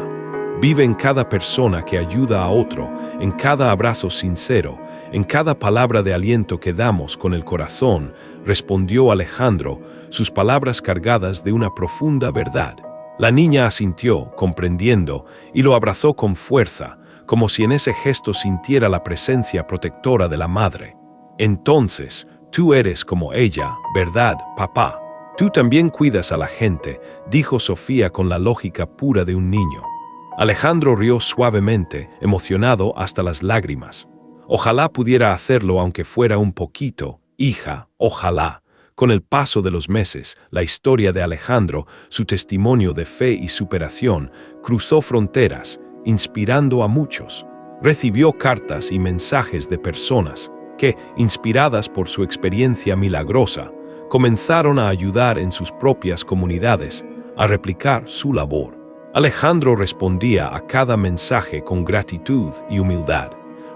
Vive en cada persona que ayuda a otro, en cada abrazo sincero, en cada palabra de aliento que damos con el corazón», respondió Alejandro, sus palabras cargadas de una profunda verdad. La niña asintió, comprendiendo, y lo abrazó con fuerza, como si en ese gesto sintiera la presencia protectora de la madre. Entonces, tú eres como ella, ¿verdad, papá? Tú también cuidas a la gente, dijo Sofía con la lógica pura de un niño. Alejandro rió suavemente, emocionado hasta las lágrimas. Ojalá pudiera hacerlo aunque fuera un poquito, hija, ojalá. Con el paso de los meses, la historia de Alejandro, su testimonio de fe y superación, cruzó fronteras, inspirando a muchos. Recibió cartas y mensajes de personas que, inspiradas por su experiencia milagrosa, comenzaron a ayudar en sus propias comunidades, a replicar su labor. Alejandro respondía a cada mensaje con gratitud y humildad,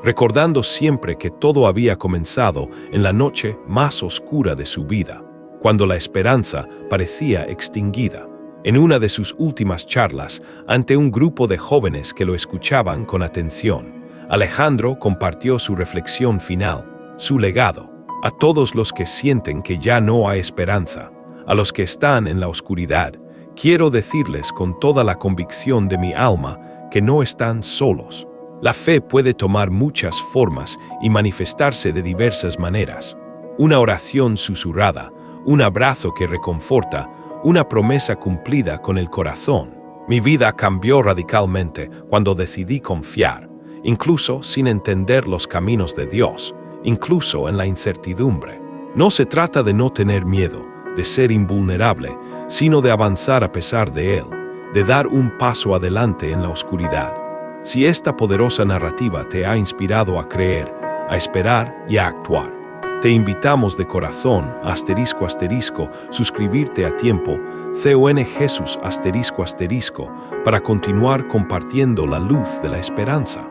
recordando siempre que todo había comenzado en la noche más oscura de su vida, cuando la esperanza parecía extinguida. En una de sus últimas charlas, ante un grupo de jóvenes que lo escuchaban con atención, Alejandro compartió su reflexión final, su legado, a todos los que sienten que ya no hay esperanza, a los que están en la oscuridad. Quiero decirles con toda la convicción de mi alma que no están solos. La fe puede tomar muchas formas y manifestarse de diversas maneras. Una oración susurrada, un abrazo que reconforta, una promesa cumplida con el corazón. Mi vida cambió radicalmente cuando decidí confiar, incluso sin entender los caminos de Dios, incluso en la incertidumbre. No se trata de no tener miedo, de ser invulnerable, sino de avanzar a pesar de él, de dar un paso adelante en la oscuridad. Si esta poderosa narrativa te ha inspirado a creer, a esperar y a actuar, te invitamos de corazón a suscribirte a tiempo, CON Jesús *, para continuar compartiendo la luz de la esperanza.